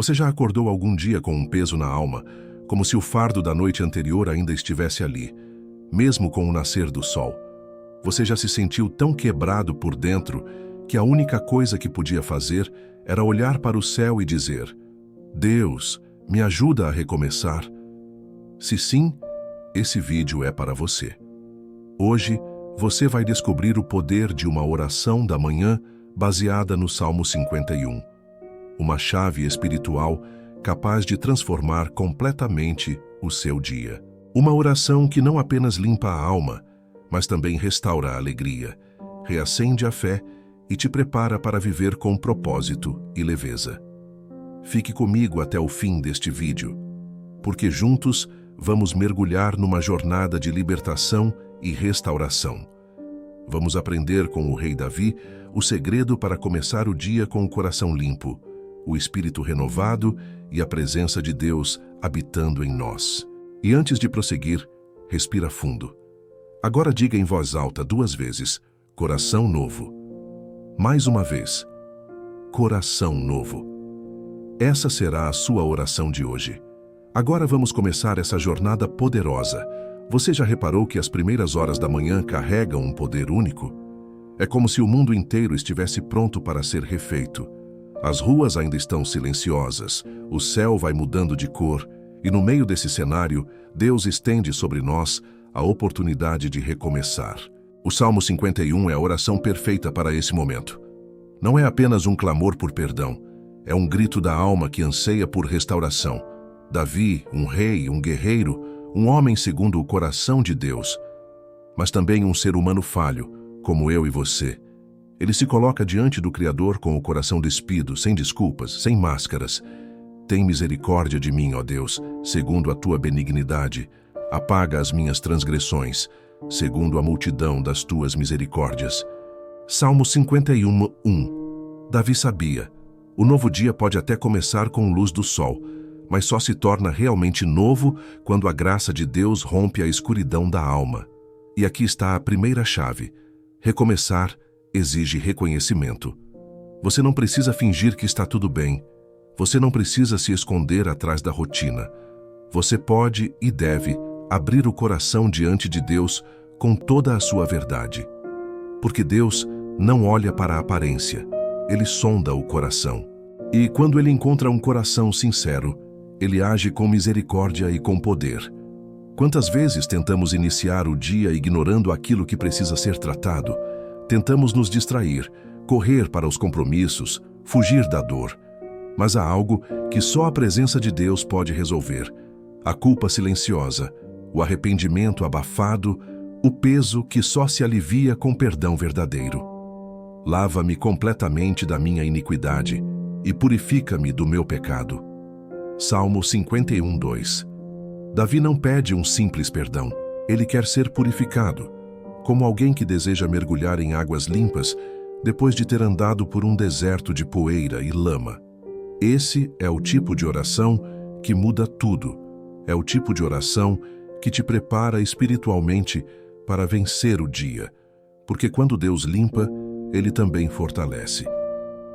Você já acordou algum dia com um peso na alma, como se o fardo da noite anterior ainda estivesse ali, mesmo com o nascer do sol? Você já se sentiu tão quebrado por dentro que a única coisa que podia fazer era olhar para o céu e dizer: Deus, me ajuda a recomeçar? Se sim, esse vídeo é para você. Hoje, você vai descobrir o poder de uma oração da manhã baseada no Salmo 51. Uma chave espiritual capaz de transformar completamente o seu dia. Uma oração que não apenas limpa a alma, mas também restaura a alegria, reacende a fé e te prepara para viver com propósito e leveza. Fique comigo até o fim deste vídeo, porque juntos vamos mergulhar numa jornada de libertação e restauração. Vamos aprender com o rei Davi o segredo para começar o dia com o coração limpo, o espírito renovado e a presença de Deus habitando em nós. E antes de prosseguir, respira fundo. Agora diga em voz alta 2 vezes: coração novo. Mais uma vez: coração novo. Essa será a sua oração de hoje. Agora vamos começar essa jornada poderosa. Você já reparou que as primeiras horas da manhã carregam um poder único? É como se o mundo inteiro estivesse pronto para ser refeito. As ruas ainda estão silenciosas, o céu vai mudando de cor, e no meio desse cenário, Deus estende sobre nós a oportunidade de recomeçar. O Salmo 51 é a oração perfeita para esse momento. Não é apenas um clamor por perdão, é um grito da alma que anseia por restauração. Davi, um rei, um guerreiro, um homem segundo o coração de Deus, mas também um ser humano falho, como eu e você. Ele se coloca diante do Criador com o coração despido, sem desculpas, sem máscaras. Tem misericórdia de mim, ó Deus, segundo a tua benignidade. Apaga as minhas transgressões, segundo a multidão das tuas misericórdias. Salmo 51, 1. Davi sabia: o novo dia pode até começar com luz do sol, mas só se torna realmente novo quando a graça de Deus rompe a escuridão da alma. E aqui está a primeira chave. Recomeçar exige reconhecimento. Você não precisa fingir que está tudo bem. Você não precisa se esconder atrás da rotina. Você pode e deve abrir o coração diante de Deus com toda a sua verdade. Porque Deus não olha para a aparência, Ele sonda o coração. E quando Ele encontra um coração sincero, Ele age com misericórdia e com poder. Quantas vezes tentamos iniciar o dia ignorando aquilo que precisa ser tratado? Tentamos nos distrair, correr para os compromissos, fugir da dor. Mas há algo que só a presença de Deus pode resolver: a culpa silenciosa, o arrependimento abafado, o peso que só se alivia com perdão verdadeiro. Lava-me completamente da minha iniquidade e purifica-me do meu pecado. Salmo 51, 2. Davi não pede um simples perdão, ele quer ser purificado, como alguém que deseja mergulhar em águas limpas depois de ter andado por um deserto de poeira e lama. Esse é o tipo de oração que muda tudo. É o tipo de oração que te prepara espiritualmente para vencer o dia, porque quando Deus limpa, Ele também fortalece.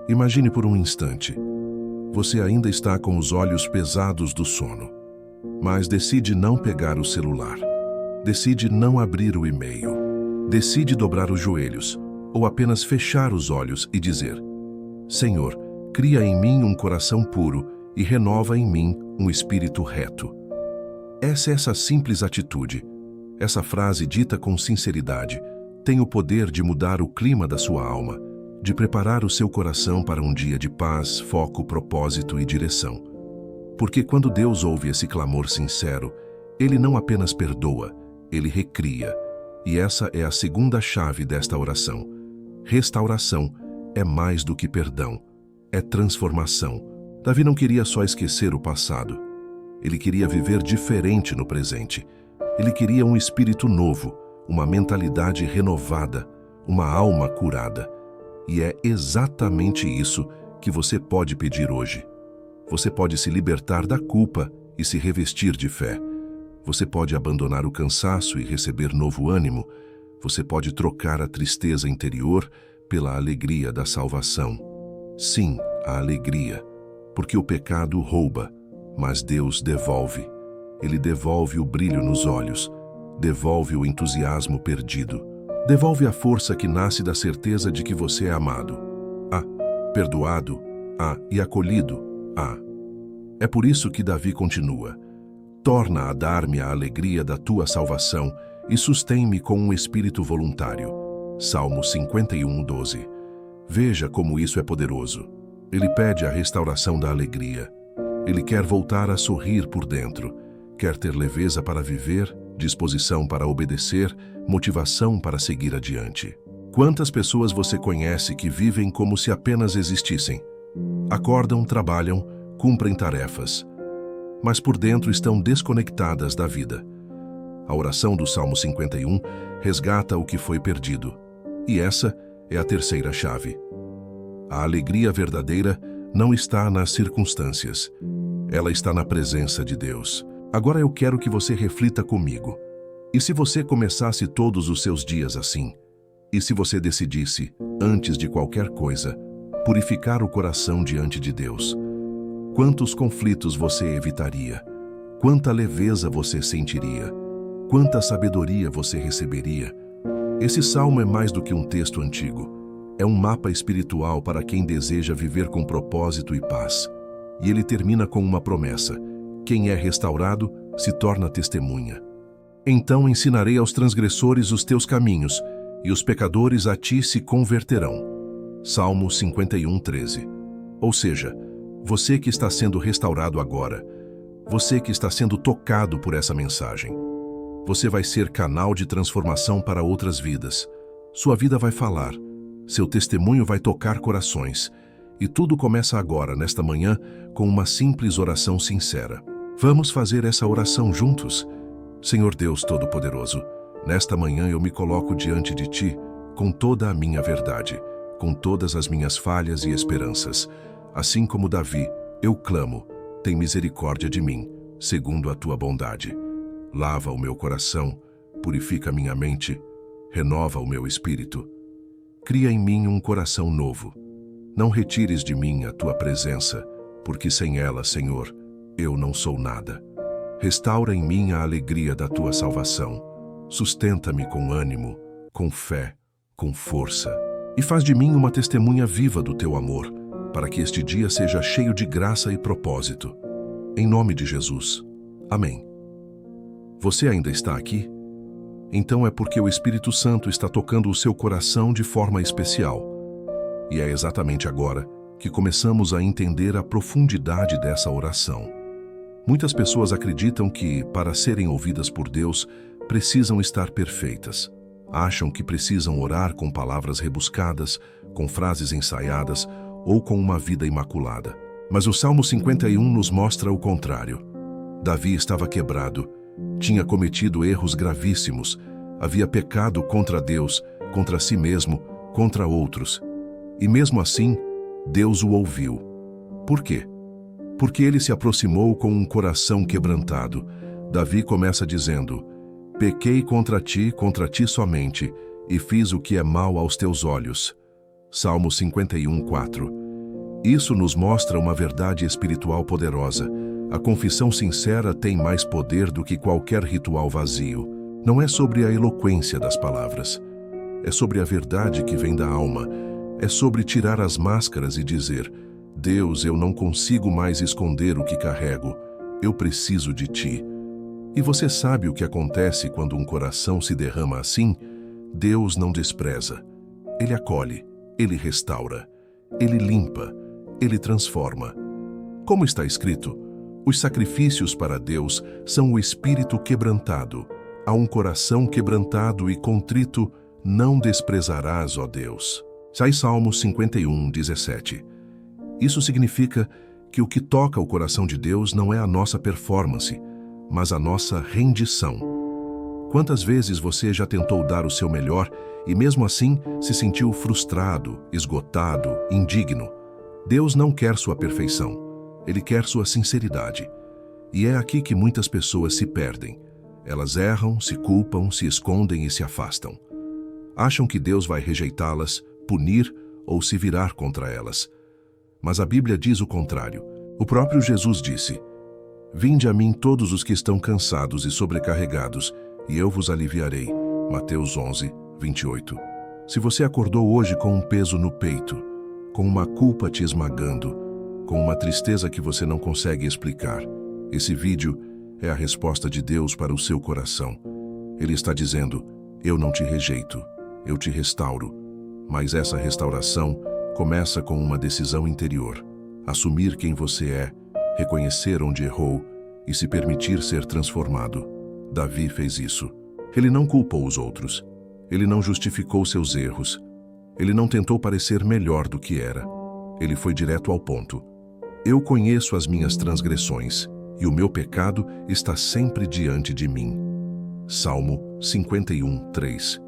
Imagine por um instante. Você ainda está com os olhos pesados do sono, mas decide não pegar o celular. Decide não abrir o e-mail. Decide dobrar os joelhos, ou apenas fechar os olhos e dizer: Senhor, cria em mim um coração puro e renova em mim um espírito reto. Essa simples atitude, essa frase dita com sinceridade, tem o poder de mudar o clima da sua alma, de preparar o seu coração para um dia de paz, foco, propósito e direção. Porque quando Deus ouve esse clamor sincero, Ele não apenas perdoa, Ele recria. E essa é a segunda chave desta oração. Restauração é mais do que perdão, é transformação. Davi não queria só esquecer o passado. Ele queria viver diferente no presente. Ele queria um espírito novo, uma mentalidade renovada, uma alma curada. E é exatamente isso que você pode pedir hoje. Você pode se libertar da culpa e se revestir de fé. Você pode abandonar o cansaço e receber novo ânimo. Você pode trocar a tristeza interior pela alegria da salvação. Sim, a alegria. porque o pecado rouba, mas Deus devolve. Ele devolve o brilho nos olhos, devolve o entusiasmo perdido, devolve a força que nasce da certeza de que você é amado, perdoado, e acolhido, É por isso que Davi continua: torna a dar-me a alegria da tua salvação e sustém-me com um espírito voluntário. Salmo 51:12. Veja como isso é poderoso. Ele pede a restauração da alegria. Ele quer voltar a sorrir por dentro, quer ter leveza para viver, disposição para obedecer, motivação para seguir adiante. Quantas pessoas você conhece que vivem como se apenas existissem? Acordam, trabalham, cumprem tarefas, mas por dentro estão desconectadas da vida. A oração do Salmo 51 resgata o que foi perdido. E essa é a terceira chave. A alegria verdadeira não está nas circunstâncias. Ela está na presença de Deus. Agora eu quero que você reflita comigo. E se você começasse todos os seus dias assim? E se você decidisse, antes de qualquer coisa, purificar o coração diante de Deus? Quantos conflitos você evitaria? Quanta leveza você sentiria? Quanta sabedoria você receberia? Esse salmo é mais do que um texto antigo. É um mapa espiritual para quem deseja viver com propósito e paz. E ele termina com uma promessa: quem é restaurado se torna testemunha. Então ensinarei aos transgressores os teus caminhos, e os pecadores a ti se converterão. Salmo 51:13. Ou seja, você que está sendo restaurado agora, você que está sendo tocado por essa mensagem, você vai ser canal de transformação para outras vidas. Sua vida vai falar, seu testemunho vai tocar corações. E tudo começa agora, nesta manhã, com uma simples oração sincera. Vamos fazer essa oração juntos? Senhor Deus Todo-Poderoso, nesta manhã eu me coloco diante de Ti com toda a minha verdade, com todas as minhas falhas e esperanças. Assim como Davi, eu clamo, tem misericórdia de mim, segundo a Tua bondade. Lava o meu coração, purifica minha mente, renova o meu espírito. Cria em mim um coração novo. Não retires de mim a Tua presença, porque sem ela, Senhor, eu não sou nada. Restaura em mim a alegria da Tua salvação. Sustenta-me com ânimo, com fé, com força. E faz de mim uma testemunha viva do Teu amor, para que este dia seja cheio de graça e propósito. Em nome de Jesus. Amém. Você ainda está aqui? Então é porque o Espírito Santo está tocando o seu coração de forma especial. E é exatamente agora que começamos a entender a profundidade dessa oração. Muitas pessoas acreditam que, para serem ouvidas por Deus, precisam estar perfeitas. Acham que precisam orar com palavras rebuscadas, com frases ensaiadas ou com uma vida imaculada. Mas o Salmo 51 nos mostra o contrário. Davi estava quebrado, tinha cometido erros gravíssimos, havia pecado contra Deus, contra si mesmo, contra outros. E mesmo assim, Deus o ouviu. Por quê? Porque ele se aproximou com um coração quebrantado. Davi começa dizendo: pequei contra ti somente, e fiz o que é mal aos teus olhos. Salmo 51:4. Isso nos mostra uma verdade espiritual poderosa. A confissão sincera tem mais poder do que qualquer ritual vazio. Não é sobre a eloquência das palavras. É sobre a verdade que vem da alma. É sobre tirar as máscaras e dizer: Deus, eu não consigo mais esconder o que carrego. Eu preciso de Ti. E você sabe o que acontece quando um coração se derrama assim? Deus não despreza. Ele acolhe, Ele restaura, Ele limpa, Ele transforma. Como está escrito, os sacrifícios para Deus são o espírito quebrantado. A um coração quebrantado e contrito não desprezarás, ó Deus. Sai Salmo 51:17. Isso significa que o que toca o coração de Deus não é a nossa performance, mas a nossa rendição. Quantas vezes você já tentou dar o seu melhor e mesmo assim se sentiu frustrado, esgotado, indigno? Deus não quer sua perfeição, Ele quer sua sinceridade. E é aqui que muitas pessoas se perdem. Elas erram, se culpam, se escondem e se afastam. Acham que Deus vai rejeitá-las, punir ou se virar contra elas. Mas a Bíblia diz o contrário. O próprio Jesus disse: Vinde a mim todos os que estão cansados e sobrecarregados, e eu vos aliviarei. Mateus 11, 28. Se você acordou hoje com um peso no peito, com uma culpa te esmagando, com uma tristeza que você não consegue explicar, esse vídeo é a resposta de Deus para o seu coração. Ele está dizendo: eu não te rejeito, eu te restauro. Mas essa restauração começa com uma decisão interior: assumir quem você é, reconhecer onde errou e se permitir ser transformado. Davi fez isso. Ele não culpou os outros. Ele não justificou seus erros. Ele não tentou parecer melhor do que era. Ele foi direto ao ponto. Eu conheço as minhas transgressões, e o meu pecado está sempre diante de mim. Salmo 51, 3.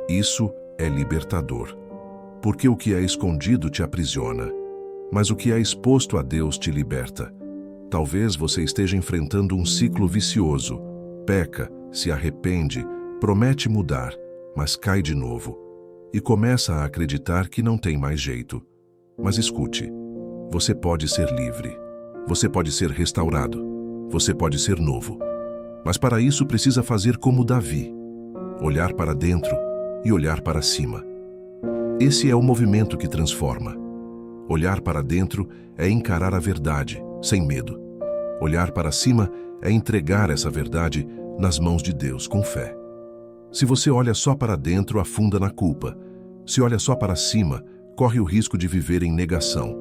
Isso é libertador. Porque o que é escondido te aprisiona, mas o que é exposto a Deus te liberta. Talvez você esteja enfrentando um ciclo vicioso. Peca, se arrepende, promete mudar, mas cai de novo. E começa a acreditar que não tem mais jeito. Mas escute, você pode ser livre. Você pode ser restaurado. Você pode ser novo. Mas para isso precisa fazer como Davi: olhar para dentro e olhar para cima. Esse é o movimento que transforma. Olhar para dentro é encarar a verdade, sem medo. Olhar para cima é entregar essa verdade nas mãos de Deus, com fé. Se você olha só para dentro, afunda na culpa. Se olha só para cima, corre o risco de viver em negação.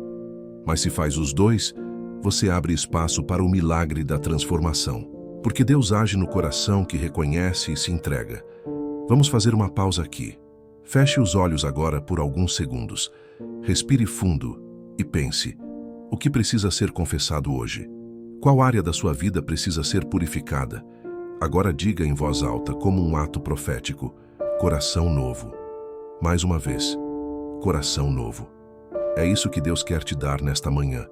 Mas se faz os dois, você abre espaço para o milagre da transformação. Porque Deus age no coração que reconhece e se entrega. Vamos fazer uma pausa aqui. Feche os olhos agora por alguns segundos. Respire fundo e pense: o que precisa ser confessado hoje? Qual área da sua vida precisa ser purificada? Agora diga em voz alta, como um ato profético: coração novo. Mais uma vez, coração novo. É isso que Deus quer te dar nesta manhã.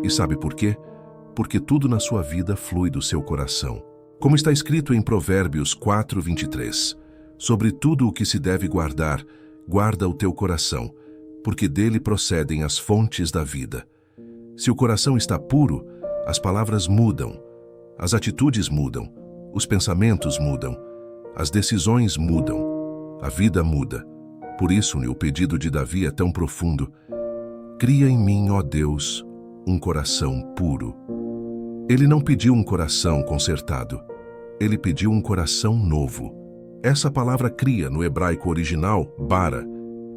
E sabe por quê? Porque tudo na sua vida flui do seu coração. Como está escrito em Provérbios 4, 23. Sobre tudo o que se deve guardar, guarda o teu coração, porque dele procedem as fontes da vida. Se o coração está puro, as palavras mudam, as atitudes mudam, os pensamentos mudam, as decisões mudam, a vida muda. Por isso, o pedido de Davi é tão profundo: cria em mim, ó Deus, um coração puro. Ele não pediu um coração consertado, ele pediu um coração novo. Essa palavra cria, no hebraico original, bara,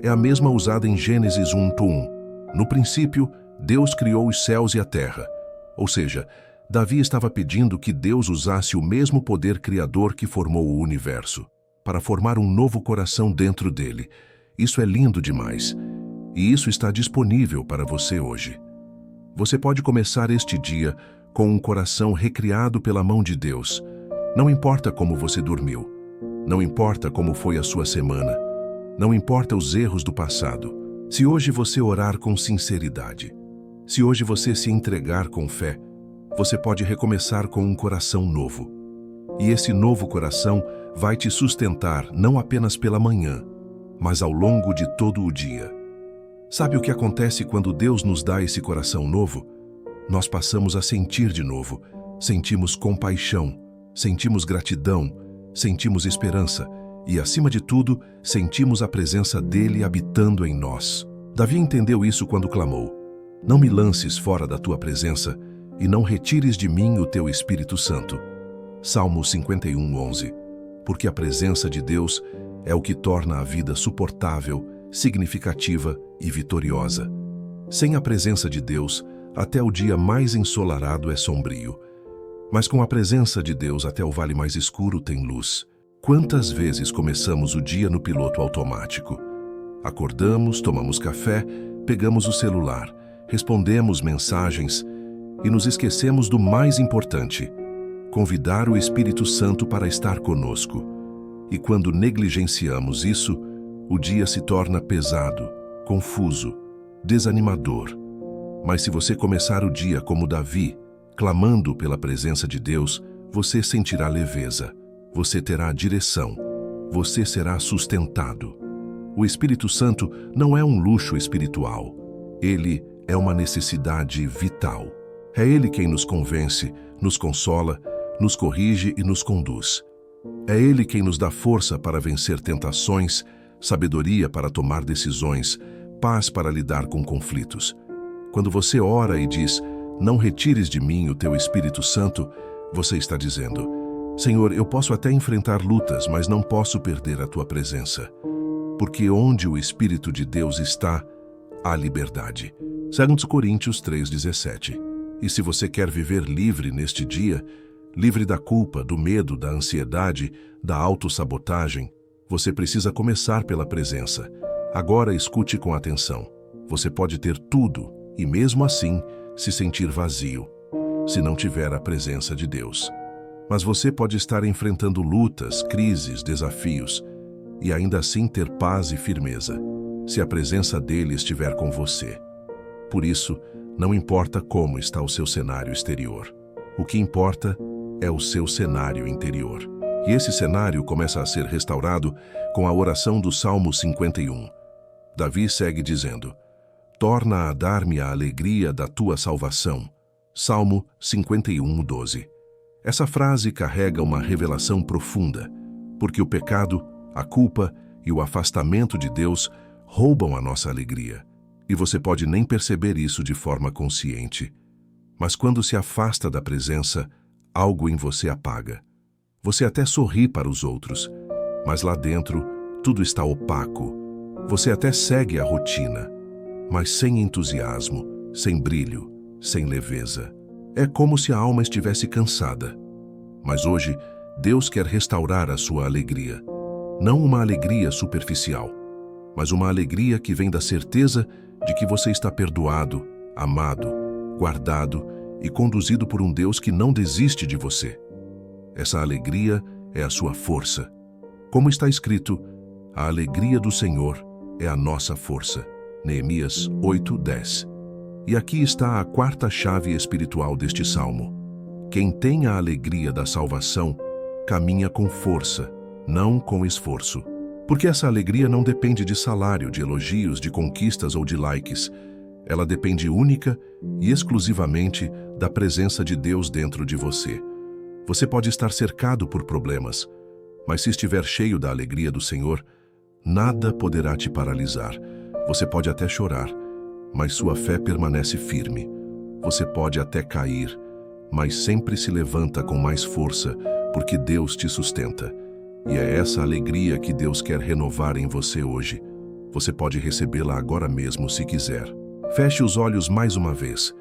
é a mesma usada em Gênesis 1:1. No princípio, Deus criou os céus e a terra. Ou seja, Davi estava pedindo que Deus usasse o mesmo poder criador que formou o universo, para formar um novo coração dentro dele. Isso é lindo demais. E isso está disponível para você hoje. Você pode começar este dia com um coração recriado pela mão de Deus. Não importa como você dormiu. Não importa como foi a sua semana. Não importa os erros do passado. Se hoje você orar com sinceridade, se hoje você se entregar com fé, você pode recomeçar com um coração novo. E esse novo coração vai te sustentar não apenas pela manhã, mas ao longo de todo o dia. Sabe o que acontece quando Deus nos dá esse coração novo? Nós passamos a sentir de novo. Sentimos compaixão, sentimos gratidão, sentimos esperança e, acima de tudo, sentimos a presença dele habitando em nós. Davi entendeu isso quando clamou: não me lances fora da tua presença e não retires de mim o teu Espírito Santo. Salmo 51, 11. Porque a presença de Deus é o que torna a vida suportável, significativa e vitoriosa. Sem a presença de Deus, até o dia mais ensolarado é sombrio. Mas com a presença de Deus, até o vale mais escuro tem luz. Quantas vezes começamos o dia no piloto automático? Acordamos, tomamos café, pegamos o celular, respondemos mensagens e nos esquecemos do mais importante: convidar o Espírito Santo para estar conosco. E quando negligenciamos isso, o dia se torna pesado, confuso, desanimador. Mas se você começar o dia como Davi, clamando pela presença de Deus, você sentirá leveza, você terá direção, você será sustentado. O Espírito Santo não é um luxo espiritual, ele é uma necessidade vital. É Ele quem nos convence, nos consola, nos corrige e nos conduz. É Ele quem nos dá força para vencer tentações, sabedoria para tomar decisões, paz para lidar com conflitos. Quando você ora e diz, não retires de mim o teu Espírito Santo, você está dizendo, Senhor, eu posso até enfrentar lutas, mas não posso perder a tua presença. Porque onde o Espírito de Deus está, há liberdade. 2 Coríntios 3,17. E se você quer viver livre neste dia, livre da culpa, do medo, da ansiedade, da autossabotagem, você precisa começar pela presença. Agora escute com atenção. Você pode ter tudo e mesmo assim se sentir vazio, se não tiver a presença de Deus. Mas você pode estar enfrentando lutas, crises, desafios e ainda assim ter paz e firmeza, se a presença dele estiver com você. Por isso, não importa como está o seu cenário exterior. O que importa é o seu cenário interior. E esse cenário começa a ser restaurado com a oração do Salmo 51. Davi segue dizendo, torna a dar-me a alegria da tua salvação. Salmo 51, 12. Essa frase carrega uma revelação profunda, porque o pecado, a culpa e o afastamento de Deus roubam a nossa alegria. E você pode nem perceber isso de forma consciente. Mas quando se afasta da presença, algo em você apaga. Você até sorri para os outros, mas lá dentro tudo está opaco. Você até segue a rotina, mas sem entusiasmo, sem brilho, sem leveza. É como se a alma estivesse cansada. Mas hoje, Deus quer restaurar a sua alegria. Não uma alegria superficial, mas uma alegria que vem da certeza de que você está perdoado, amado, guardado e conduzido por um Deus que não desiste de você. Essa alegria é a sua força. Como está escrito, a alegria do Senhor é a nossa força. Neemias 8:10. E aqui está a quarta chave espiritual deste salmo. Quem tem a alegria da salvação, caminha com força, não com esforço. Porque essa alegria não depende de salário, de elogios, de conquistas ou de likes. Ela depende única e exclusivamente da presença de Deus dentro de você. Você pode estar cercado por problemas, mas se estiver cheio da alegria do Senhor, nada poderá te paralisar. Você pode até chorar, mas sua fé permanece firme. Você pode até cair, mas sempre se levanta com mais força, porque Deus te sustenta. E é essa alegria que Deus quer renovar em você hoje. Você pode recebê-la agora mesmo se quiser. Feche os olhos mais uma vez.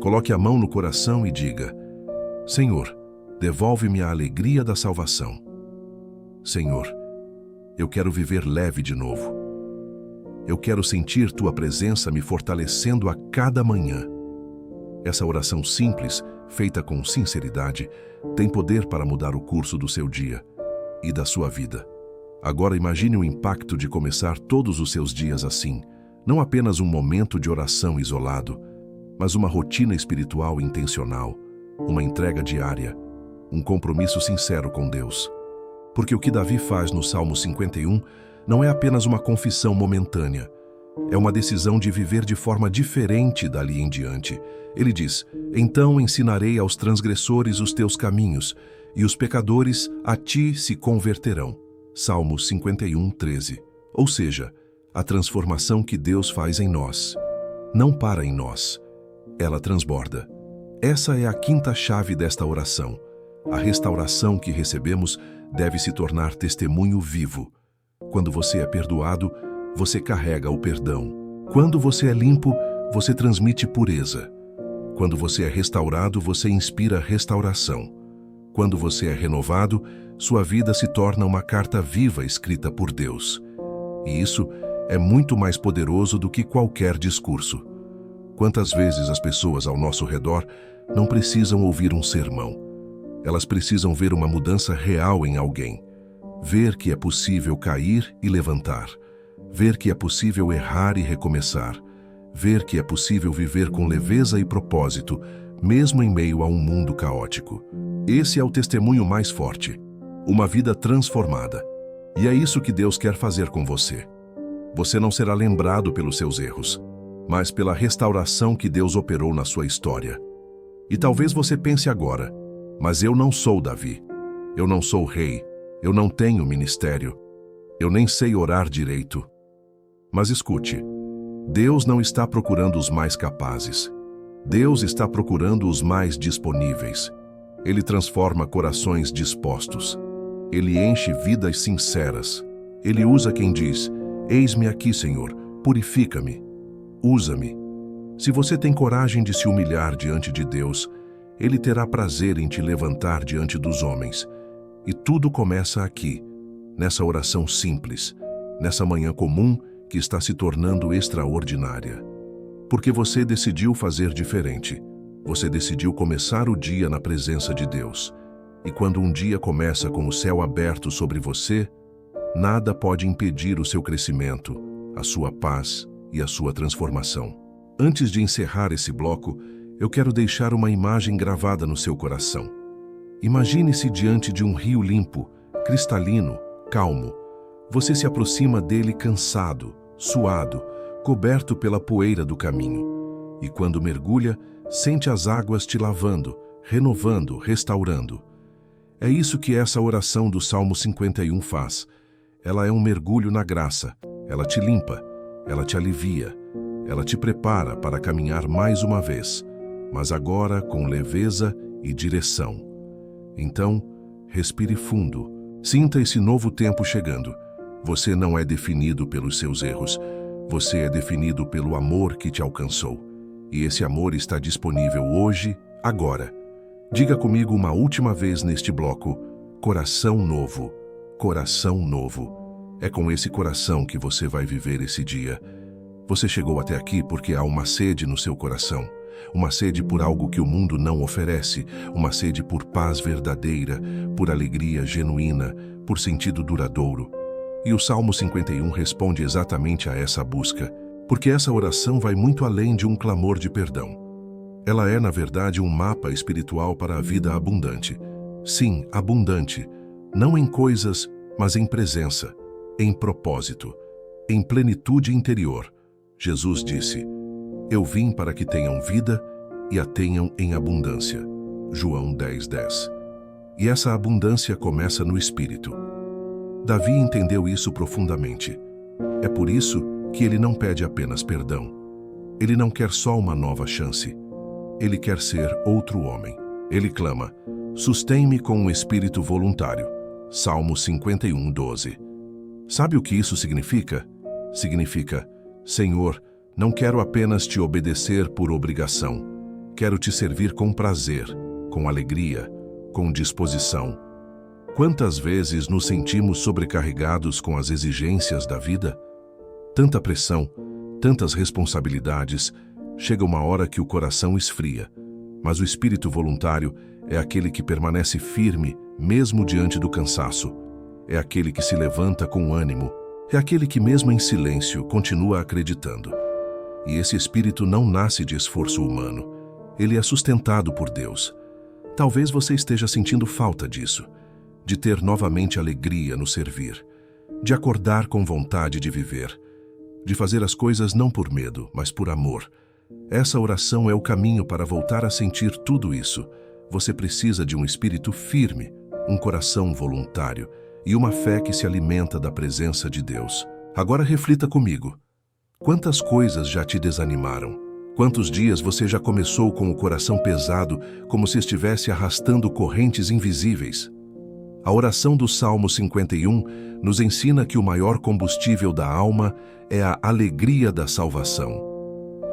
Coloque a mão no coração e diga, Senhor, devolve-me a alegria da salvação. Senhor, eu quero viver leve de novo. Eu quero sentir Tua presença me fortalecendo a cada manhã. Essa oração simples, feita com sinceridade, tem poder para mudar o curso do seu dia e da sua vida. Agora imagine o impacto de começar todos os seus dias assim, não apenas um momento de oração isolado, mas uma rotina espiritual intencional, uma entrega diária, um compromisso sincero com Deus. Porque o que Davi faz no Salmo 51 não é apenas uma confissão momentânea, é uma decisão de viver de forma diferente dali em diante. Ele diz, então ensinarei aos transgressores os teus caminhos, e os pecadores a ti se converterão. Salmo 51, 13. Ou seja, a transformação que Deus faz em nós não para em nós, ela transborda. Essa é a quinta chave desta oração. A restauração que recebemos deve se tornar testemunho vivo. Quando você é perdoado, você carrega o perdão. Quando você é limpo, você transmite pureza. Quando você é restaurado, você inspira restauração. Quando você é renovado, sua vida se torna uma carta viva escrita por Deus. E isso é muito mais poderoso do que qualquer discurso. Quantas vezes as pessoas ao nosso redor não precisam ouvir um sermão. Elas precisam ver uma mudança real em alguém. Ver que é possível cair e levantar. Ver que é possível errar e recomeçar. Ver que é possível viver com leveza e propósito, mesmo em meio a um mundo caótico. Esse é o testemunho mais forte. Uma vida transformada. E é isso que Deus quer fazer com você. Você não será lembrado pelos seus erros, mas pela restauração que Deus operou na sua história. E talvez você pense agora, mas eu não sou Davi, eu não sou rei, eu não tenho ministério, eu nem sei orar direito. Mas escute, Deus não está procurando os mais capazes. Deus está procurando os mais disponíveis. Ele transforma corações dispostos. Ele enche vidas sinceras. Ele usa quem diz: eis-me aqui, Senhor, purifica-me, usa-me. Se você tem coragem de se humilhar diante de Deus, Ele terá prazer em te levantar diante dos homens. E tudo começa aqui, nessa oração simples, nessa manhã comum que está se tornando extraordinária. Porque você decidiu fazer diferente. Você decidiu começar o dia na presença de Deus. E quando um dia começa com o céu aberto sobre você, nada pode impedir o seu crescimento, a sua paz e a sua transformação. Antes de encerrar esse bloco, eu quero deixar uma imagem gravada no seu coração. Imagine-se diante de um rio limpo, cristalino, calmo. Você se aproxima dele cansado, suado, coberto pela poeira do caminho. E quando mergulha, sente as águas te lavando, renovando, restaurando. É isso que essa oração do Salmo 51 faz. Ela é um mergulho na graça. Ela te limpa, ela te alivia, ela te prepara para caminhar mais uma vez, mas agora com leveza e direção. Então, respire fundo. Sinta esse novo tempo chegando. Você não é definido pelos seus erros. Você é definido pelo amor que te alcançou. E esse amor está disponível hoje, agora. Diga comigo uma última vez neste bloco: coração novo, coração novo. É com esse coração que você vai viver esse dia. Você chegou até aqui porque há uma sede no seu coração. Uma sede por algo que o mundo não oferece. Uma sede por paz verdadeira, por alegria genuína, por sentido duradouro. E o Salmo 51 responde exatamente a essa busca, porque essa oração vai muito além de um clamor de perdão. Ela é, na verdade, um mapa espiritual para a vida abundante. Sim, abundante, não em coisas, mas em presença, em propósito, em plenitude interior. Jesus disse: eu vim para que tenham vida e a tenham em abundância. João 10:10. E essa abundância começa no Espírito. Davi entendeu isso profundamente. É por isso que ele não pede apenas perdão. Ele não quer só uma nova chance. Ele quer ser outro homem. Ele clama: sustém-me com um espírito voluntário. Salmo 51:12. Sabe o que isso significa? Significa: Senhor, não quero apenas te obedecer por obrigação. Quero te servir com prazer, com alegria, com disposição. Quantas vezes nos sentimos sobrecarregados com as exigências da vida? Tanta pressão, tantas responsabilidades, chega uma hora que o coração esfria. Mas o espírito voluntário é aquele que permanece firme, mesmo diante do cansaço. É aquele que se levanta com ânimo. É aquele que, mesmo em silêncio, continua acreditando. E esse espírito não nasce de esforço humano. Ele é sustentado por Deus. Talvez você esteja sentindo falta disso, de ter novamente alegria no servir, de acordar com vontade de viver, de fazer as coisas não por medo, mas por amor. Essa oração é o caminho para voltar a sentir tudo isso. Você precisa de um espírito firme, um coração voluntário e uma fé que se alimenta da presença de Deus. Agora reflita comigo. Quantas coisas já te desanimaram? Quantos dias você já começou com o coração pesado, como se estivesse arrastando correntes invisíveis? A oração do Salmo 51 nos ensina que o maior combustível da alma é a alegria da salvação.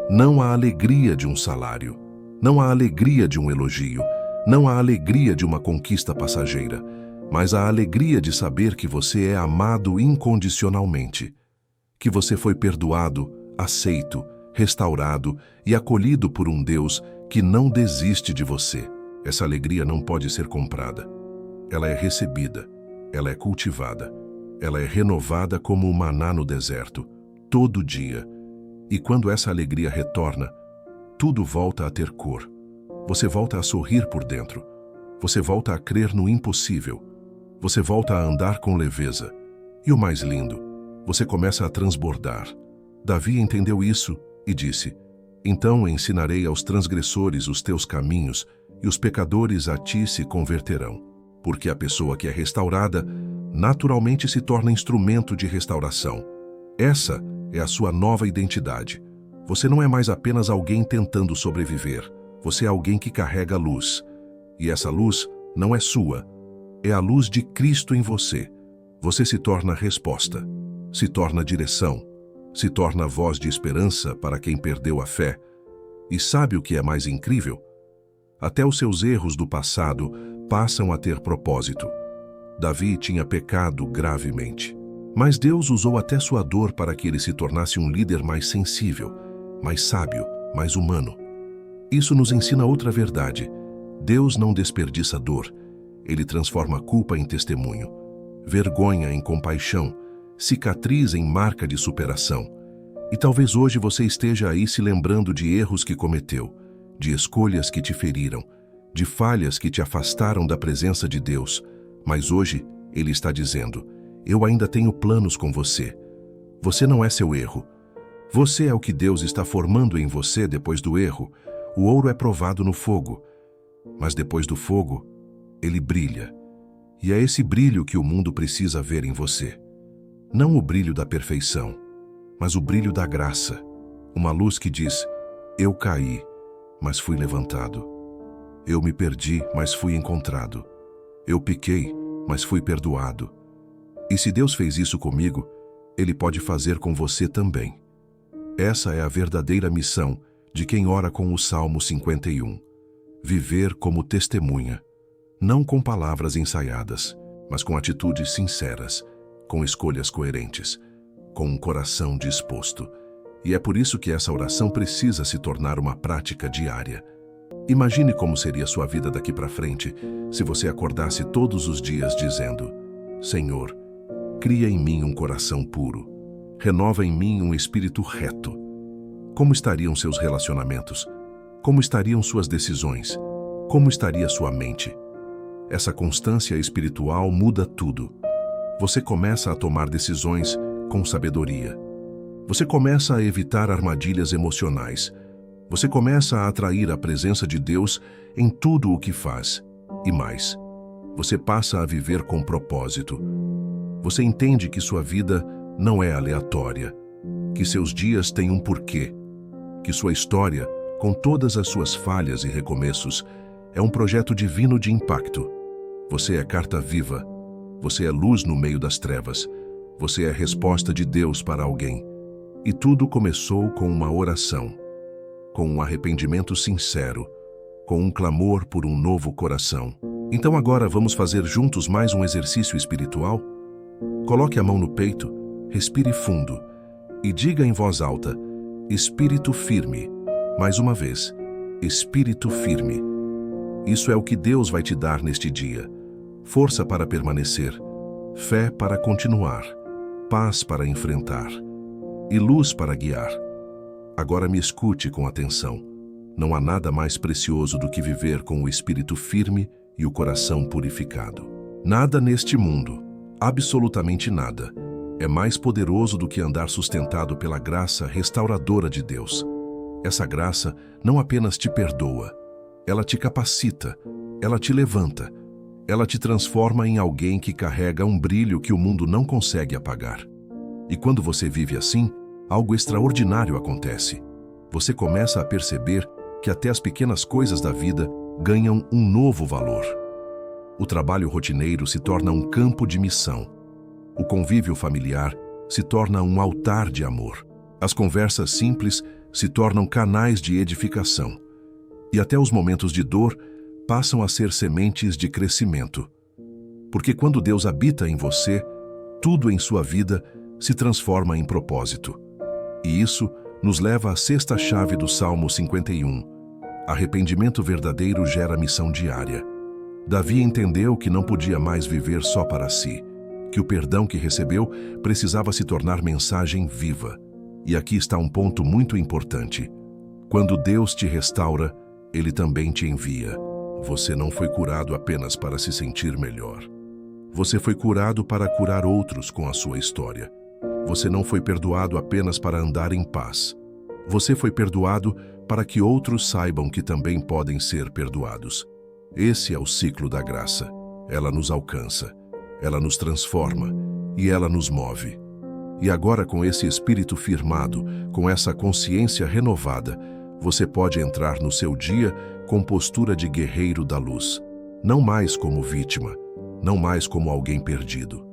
Não a alegria de um salário, não a alegria de um elogio, não a alegria de uma conquista passageira, mas a alegria de saber que você é amado incondicionalmente, que você foi perdoado, aceito, restaurado e acolhido por um Deus que não desiste de você. Essa alegria não pode ser comprada. Ela é recebida, ela é cultivada, ela é renovada como o maná no deserto, todo dia. E quando essa alegria retorna, tudo volta a ter cor. Você volta a sorrir por dentro. Você volta a crer no impossível. Você volta a andar com leveza. E o mais lindo, você começa a transbordar. Davi entendeu isso e disse: Então ensinarei aos transgressores os teus caminhos, e os pecadores a ti se converterão. Porque a pessoa que é restaurada, naturalmente se torna instrumento de restauração. Essa é a sua nova identidade. Você não é mais apenas alguém tentando sobreviver. Você é alguém que carrega a luz. E essa luz não é sua. É a luz de Cristo em você. Você se torna resposta, se torna direção, se torna voz de esperança para quem perdeu a fé. E sabe o que é mais incrível? Até os seus erros do passado passam a ter propósito. Davi tinha pecado gravemente. Mas Deus usou até sua dor para que ele se tornasse um líder mais sensível, mais sábio, mais humano. Isso nos ensina outra verdade. Deus não desperdiça dor. Ele transforma a culpa em testemunho, vergonha em compaixão, cicatriz em marca de superação. E talvez hoje você esteja aí se lembrando de erros que cometeu, de escolhas que te feriram, de falhas que te afastaram da presença de Deus. Mas hoje Ele está dizendo: eu ainda tenho planos com você. Você não é seu erro. Você é o que Deus está formando em você depois do erro. O ouro é provado no fogo, mas depois do fogo, ele brilha. E é esse brilho que o mundo precisa ver em você. Não o brilho da perfeição, mas o brilho da graça. Uma luz que diz: eu caí, mas fui levantado. Eu me perdi, mas fui encontrado. Eu pequei, mas fui perdoado. E se Deus fez isso comigo, Ele pode fazer com você também. Essa é a verdadeira missão de quem ora com o Salmo 51. Viver como testemunha, não com palavras ensaiadas, mas com atitudes sinceras, com escolhas coerentes, com um coração disposto. E é por isso que essa oração precisa se tornar uma prática diária. Imagine como seria sua vida daqui para frente se você acordasse todos os dias dizendo: Senhor, cria em mim um coração puro, renova em mim um espírito reto. Como estariam seus relacionamentos? Como estariam suas decisões? Como estaria sua mente? Essa constância espiritual muda tudo. Você começa a tomar decisões com sabedoria. Você começa a evitar armadilhas emocionais. Você começa a atrair a presença de Deus em tudo o que faz. E mais, você passa a viver com propósito. Você entende que sua vida não é aleatória, que seus dias têm um porquê, que sua história, com todas as suas falhas e recomeços, é um projeto divino de impacto. Você é carta viva. Você é luz no meio das trevas. Você é resposta de Deus para alguém. E tudo começou com uma oração, com um arrependimento sincero, com um clamor por um novo coração. Então agora vamos fazer juntos mais um exercício espiritual? Coloque a mão no peito, respire fundo e diga em voz alta: Espírito firme. Mais uma vez, Espírito firme. Isso é o que Deus vai te dar neste dia. Força para permanecer, fé para continuar, paz para enfrentar e luz para guiar. Agora me escute com atenção. Não há nada mais precioso do que viver com o espírito firme e o coração purificado. Nada neste mundo, absolutamente nada, é mais poderoso do que andar sustentado pela graça restauradora de Deus. Essa graça não apenas te perdoa, ela te capacita, ela te levanta, ela te transforma em alguém que carrega um brilho que o mundo não consegue apagar. E quando você vive assim, algo extraordinário acontece. Você começa a perceber que até as pequenas coisas da vida ganham um novo valor. O trabalho rotineiro se torna um campo de missão. O convívio familiar se torna um altar de amor. As conversas simples se tornam canais de edificação. E até os momentos de dor passam a ser sementes de crescimento. Porque quando Deus habita em você, tudo em sua vida se transforma em propósito. E isso nos leva à sexta chave do Salmo 51. Arrependimento verdadeiro gera missão diária. Davi entendeu que não podia mais viver só para si, que o perdão que recebeu precisava se tornar mensagem viva. E aqui está um ponto muito importante. Quando Deus te restaura, Ele também te envia. Você não foi curado apenas para se sentir melhor. Você foi curado para curar outros com a sua história. Você não foi perdoado apenas para andar em paz. Você foi perdoado para que outros saibam que também podem ser perdoados. Esse é o ciclo da graça. Ela nos alcança, ela nos transforma e ela nos move. E agora, com esse espírito firmado, com essa consciência renovada, você pode entrar no seu dia com postura de guerreiro da luz. Não mais como vítima, não mais como alguém perdido,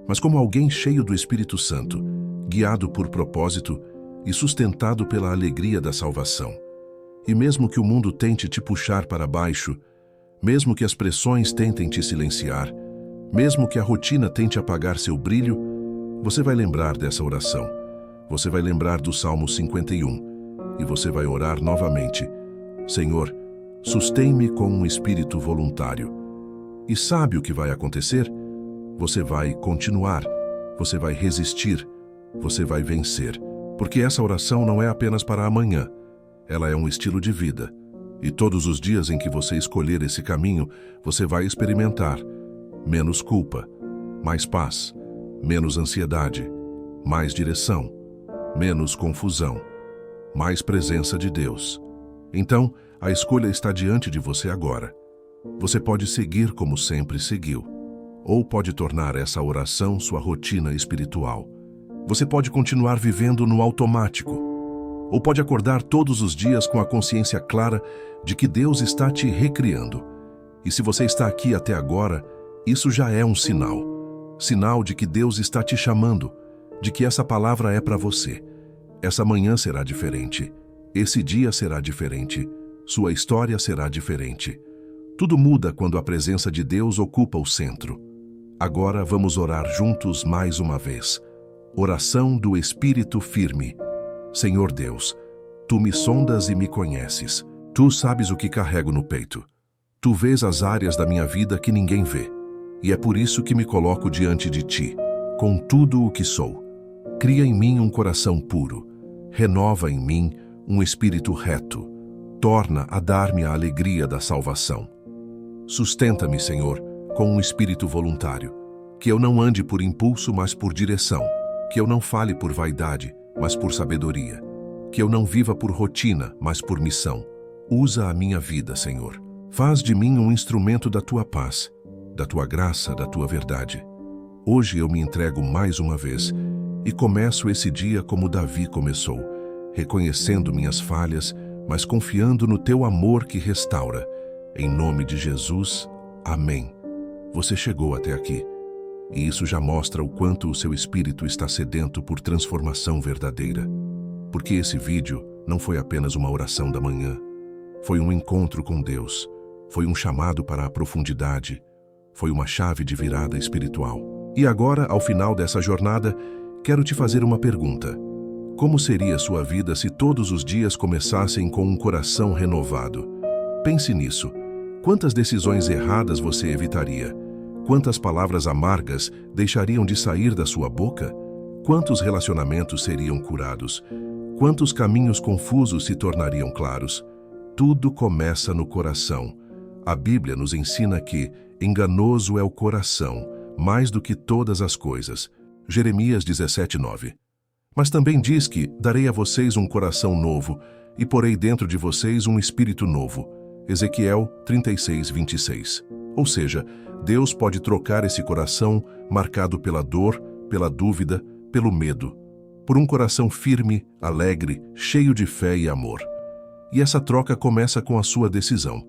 mas como alguém cheio do Espírito Santo, guiado por propósito e sustentado pela alegria da salvação. E mesmo que o mundo tente te puxar para baixo, mesmo que as pressões tentem te silenciar, mesmo que a rotina tente apagar seu brilho, você vai lembrar dessa oração. Você vai lembrar do Salmo 51 e você vai orar novamente: Senhor, sustém-me com um espírito voluntário. E sabe o que vai acontecer? Você vai continuar, você vai resistir, você vai vencer. Porque essa oração não é apenas para amanhã, ela é um estilo de vida. E todos os dias em que você escolher esse caminho, você vai experimentar menos culpa, mais paz, menos ansiedade, mais direção, menos confusão, mais presença de Deus. Então, a escolha está diante de você agora. Você pode seguir como sempre seguiu, ou pode tornar essa oração sua rotina espiritual. Você pode continuar vivendo no automático, ou pode acordar todos os dias com a consciência clara de que Deus está te recriando. E se você está aqui até agora, isso já é um sinal. Sinal de que Deus está te chamando, de que essa palavra é para você. Essa manhã será diferente, esse dia será diferente, sua história será diferente. Tudo muda quando a presença de Deus ocupa o centro. Agora vamos orar juntos mais uma vez. Oração do Espírito firme. Senhor Deus, Tu me sondas e me conheces. Tu sabes o que carrego no peito. Tu vês as áreas da minha vida que ninguém vê. E é por isso que me coloco diante de Ti, com tudo o que sou. Cria em mim um coração puro. Renova em mim um espírito reto. Torna a dar-me a alegria da salvação. Sustenta-me, Senhor, com um espírito voluntário. Que eu não ande por impulso, mas por direção. Que eu não fale por vaidade, mas por sabedoria. Que eu não viva por rotina, mas por missão. Usa a minha vida, Senhor. Faz de mim um instrumento da Tua paz, da Tua graça, da Tua verdade. Hoje eu me entrego mais uma vez e começo esse dia como Davi começou, reconhecendo minhas falhas, mas confiando no Teu amor que restaura. Em nome de Jesus, amém. Você chegou até aqui, e isso já mostra o quanto o seu espírito está sedento por transformação verdadeira. Porque esse vídeo não foi apenas uma oração da manhã, foi um encontro com Deus, foi um chamado para a profundidade, foi uma chave de virada espiritual. E agora, ao final dessa jornada, quero te fazer uma pergunta. Como seria sua vida se todos os dias começassem com um coração renovado? Pense nisso. Quantas decisões erradas você evitaria? Quantas palavras amargas deixariam de sair da sua boca? Quantos relacionamentos seriam curados? Quantos caminhos confusos se tornariam claros? Tudo começa no coração. A Bíblia nos ensina que enganoso é o coração, mais do que todas as coisas. Jeremias 17:9. Mas também diz que darei a vocês um coração novo e porei dentro de vocês um espírito novo. Ezequiel 36:26. Ou seja, Deus pode trocar esse coração marcado pela dor, pela dúvida, pelo medo, por um coração firme, alegre, cheio de fé e amor. E essa troca começa com a sua decisão.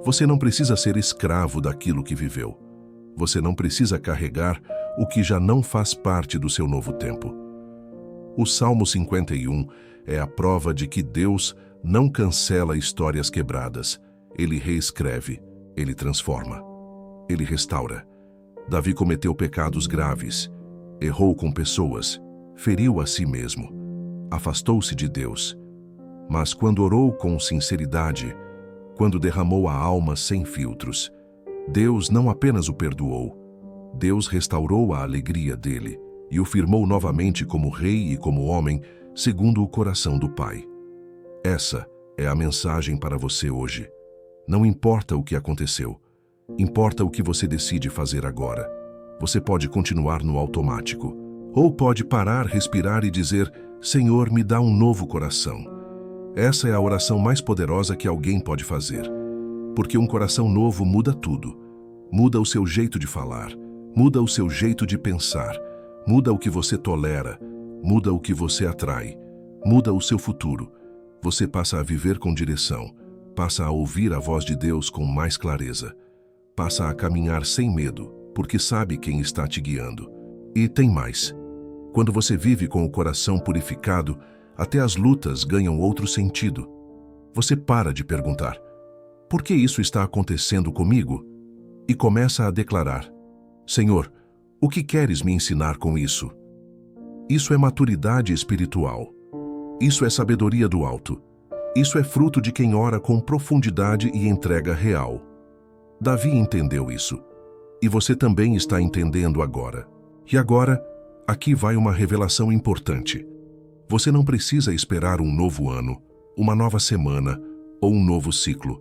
Você não precisa ser escravo daquilo que viveu. Você não precisa carregar o que já não faz parte do seu novo tempo. O Salmo 51 é a prova de que Deus não cancela histórias quebradas. Ele reescreve, ele transforma, ele restaura. Davi cometeu pecados graves, errou com pessoas, feriu a si mesmo, afastou-se de Deus. Mas quando orou com sinceridade, quando derramou a alma sem filtros, Deus não apenas o perdoou, Deus restaurou a alegria dele e o firmou novamente como rei e como homem, segundo o coração do Pai. Essa é a mensagem para você hoje. Não importa o que aconteceu, importa o que você decide fazer agora. Você pode continuar no automático, ou pode parar, respirar e dizer: Senhor, me dá um novo coração. Essa é a oração mais poderosa que alguém pode fazer. Porque um coração novo muda tudo. Muda o seu jeito de falar, muda o seu jeito de pensar, muda o que você tolera, muda o que você atrai, muda o seu futuro. Você passa a viver com direção, passa a ouvir a voz de Deus com mais clareza, passa a caminhar sem medo, porque sabe quem está te guiando. E tem mais. Quando você vive com o coração purificado, até as lutas ganham outro sentido. Você para de perguntar: por que isso está acontecendo comigo? E começa a declarar: Senhor, o que queres me ensinar com isso? Isso é maturidade espiritual. Isso é sabedoria do alto. Isso é fruto de quem ora com profundidade e entrega real. Davi entendeu isso. E você também está entendendo agora. E agora, aqui vai uma revelação importante. Você não precisa esperar um novo ano, uma nova semana ou um novo ciclo.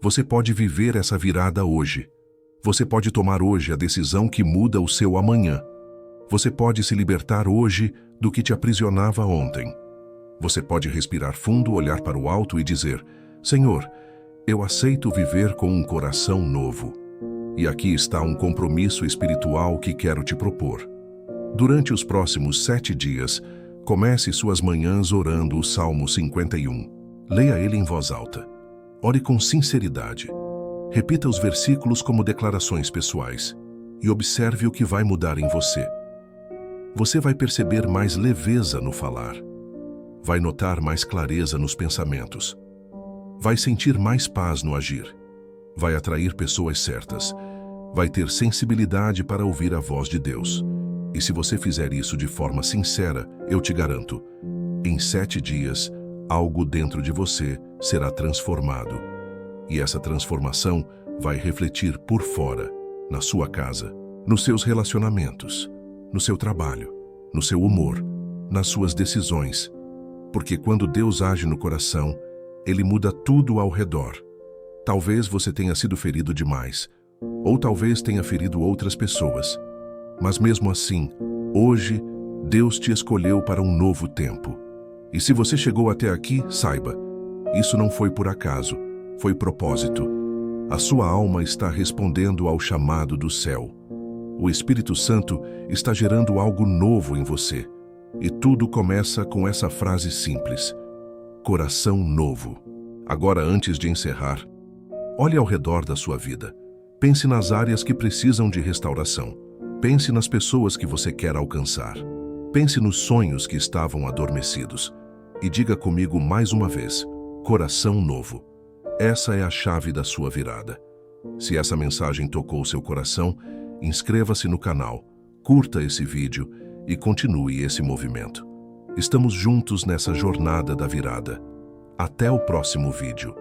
Você pode viver essa virada hoje. Você pode tomar hoje a decisão que muda o seu amanhã. Você pode se libertar hoje do que te aprisionava ontem. Você pode respirar fundo, olhar para o alto e dizer: Senhor, eu aceito viver com um coração novo. E aqui está um compromisso espiritual que quero te propor. Durante os próximos 7 dias, comece suas manhãs orando o Salmo 51. Leia ele em voz alta. Ore com sinceridade. Repita os versículos como declarações pessoais e observe o que vai mudar em você. Você vai perceber mais leveza no falar. Vai notar mais clareza nos pensamentos. Vai sentir mais paz no agir. Vai atrair pessoas certas. Vai ter sensibilidade para ouvir a voz de Deus. E se você fizer isso de forma sincera, eu te garanto, em 7 dias, algo dentro de você será transformado. E essa transformação vai refletir por fora, na sua casa, nos seus relacionamentos, no seu trabalho, no seu humor, nas suas decisões. Porque quando Deus age no coração, Ele muda tudo ao redor. Talvez você tenha sido ferido demais, ou talvez tenha ferido outras pessoas. Mas mesmo assim, hoje, Deus te escolheu para um novo tempo. E se você chegou até aqui, saiba, isso não foi por acaso, foi propósito. A sua alma está respondendo ao chamado do céu. O Espírito Santo está gerando algo novo em você. E tudo começa com essa frase simples: coração novo. Agora, antes de encerrar, olhe ao redor da sua vida. Pense nas áreas que precisam de restauração. Pense nas pessoas que você quer alcançar. Pense nos sonhos que estavam adormecidos. E diga comigo mais uma vez: coração novo. Essa é a chave da sua virada. Se essa mensagem tocou seu coração, inscreva-se no canal, curta esse vídeo e continue esse movimento. Estamos juntos nessa jornada da virada. Até o próximo vídeo.